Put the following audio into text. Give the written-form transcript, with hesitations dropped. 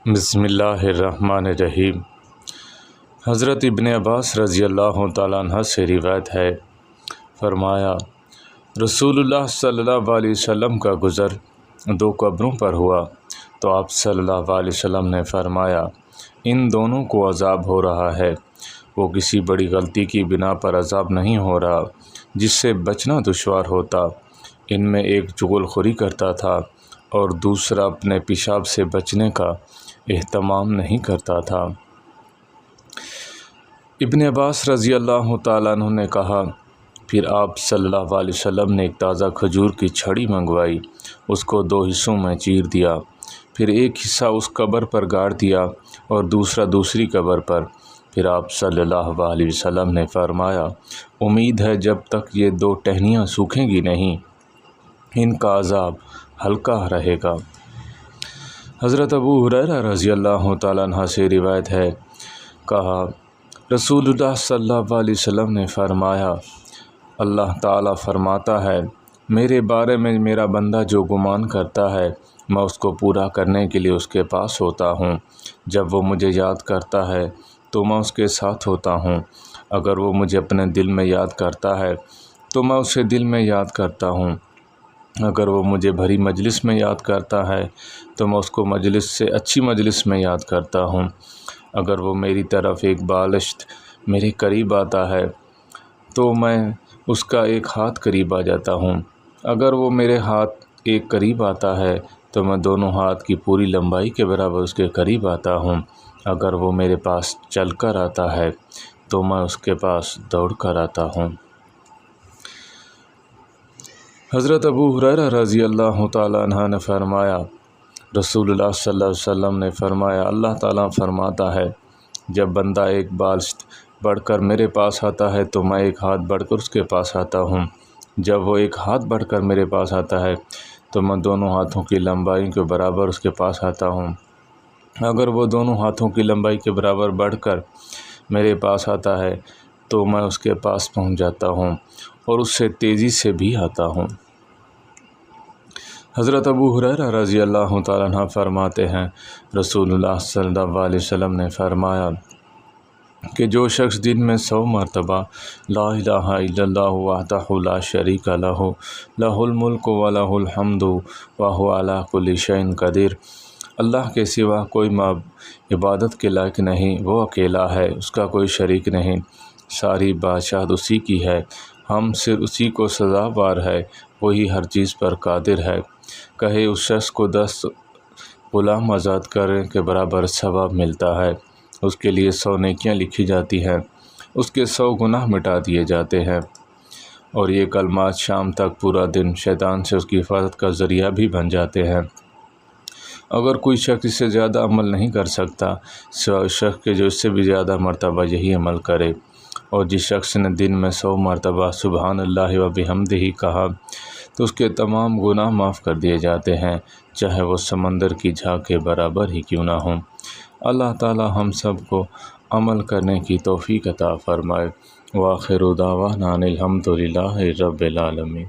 بسم اللہ الرحمن الرحیم۔ حضرت ابن عباس رضی اللہ تعالیٰ عنہ سے روایت ہے، فرمایا رسول اللہ صلی اللہ علیہ وسلم کا گزر دو قبروں پر ہوا تو آپ صلی اللہ علیہ وسلم نے فرمایا ان دونوں کو عذاب ہو رہا ہے، وہ کسی بڑی غلطی کی بنا پر عذاب نہیں ہو رہا جس سے بچنا دشوار ہوتا۔ ان میں ایک چغل خوری کرتا تھا اور دوسرا اپنے پیشاب سے بچنے کا اہتمام نہیں کرتا تھا۔ ابن عباس رضی اللہ تعالیٰ عنہ نے کہا، پھر آپ صلی اللہ علیہ وسلم نے ایک تازہ کھجور کی چھڑی منگوائی، اس کو دو حصوں میں چیر دیا، پھر ایک حصہ اس قبر پر گاڑ دیا اور دوسرا دوسری قبر پر۔ پھر آپ صلی اللہ علیہ وسلم نے فرمایا امید ہے جب تک یہ دو ٹہنیاں سوکھیں گی نہیں، ان کا عذاب ہلکا رہے گا۔ حضرت ابو ہریرہ رضی اللہ تعالیٰ عنہ سے روایت ہے، کہا رسول اللہ صلی اللہ علیہ وسلم نے فرمایا اللہ تعالیٰ فرماتا ہے میرے بارے میں میرا بندہ جو گمان کرتا ہے میں اس کو پورا کرنے کے لیے اس کے پاس ہوتا ہوں، جب وہ مجھے یاد کرتا ہے تو میں اس کے ساتھ ہوتا ہوں، اگر وہ مجھے اپنے دل میں یاد کرتا ہے تو میں اسے دل میں یاد کرتا ہوں، اگر وہ مجھے بھری مجلس میں یاد کرتا ہے تو میں اس کو مجلس سے اچھی مجلس میں یاد کرتا ہوں، اگر وہ میری طرف ایک بالشت میرے قریب آتا ہے تو میں اس کا ایک ہاتھ قریب آ جاتا ہوں، اگر وہ میرے ہاتھ ایک قریب آتا ہے تو میں دونوں ہاتھ کی پوری لمبائی کے برابر اس کے قریب آتا ہوں، اگر وہ میرے پاس چل کر آتا ہے تو میں اس کے پاس دوڑ کر آتا ہوں۔ حضرت ابو ہریرہ رضی اللہ تعالیٰ عنہ نے فرمایا رسول اللہ صلی اللہ علیہ وسلم نے فرمایا اللہ تعالیٰ فرماتا ہے جب بندہ ایک بالشت بڑھ کر میرے پاس آتا ہے تو میں ایک ہاتھ بڑھ کر اس کے پاس آتا ہوں، جب وہ ایک ہاتھ بڑھ کر میرے پاس آتا ہے تو میں دونوں ہاتھوں کی لمبائی کے برابر اس کے پاس آتا ہوں، اگر وہ دونوں ہاتھوں کی لمبائی کے برابر بڑھ کر میرے پاس آتا ہے تو میں اس کے پاس پہنچ جاتا ہوں اور اس سے تیزی سے بھی آتا ہوں۔ حضرت ابو ہریرہ رضی اللہ تعالیٰ عنہ فرماتے ہیں رسول اللہ صلی اللہ علیہ وسلم نے فرمایا کہ جو شخص دن میں 100 مرتبہ لا الہ الا اللہ وحدہ لا شریک لہ لہ الملک و لہ الحمد وہو علی کل شیء قدیر، اللہ کے سوا کوئی عبادت کے لائق نہیں، وہ اکیلا ہے، اس کا کوئی شریک نہیں، ساری بادشاہت اسی کی ہے، ہم صرف اسی کو سزاوار ہے، وہی ہر چیز پر قادر ہے، کہے اس شخص کو 10 غلام آزاد کرنے کے برابر ثواب ملتا ہے، اس کے لیے 100 نیکیاں لکھی جاتی ہیں، اس کے 100 گناہ مٹا دیے جاتے ہیں، اور یہ کلمات شام تک پورا دن شیطان سے اس کی حفاظت کا ذریعہ بھی بن جاتے ہیں۔ اگر کوئی شخص اس سے زیادہ عمل نہیں کر سکتا سوائے اس شخص کے جو اس سے بھی زیادہ مرتبہ یہی عمل کرے، اور جس شخص نے دن میں 100 مرتبہ سبحان اللہ و بحمدہ کہا تو اس کے تمام گناہ معاف کر دیے جاتے ہیں، چاہے وہ سمندر کی جھاگ کے برابر ہی کیوں نہ ہوں۔ اللہ تعالی ہم سب کو عمل کرنے کی توفیق عطا فرمائے۔ وآخر دعوانا ان الحمد للہ رب العالمین۔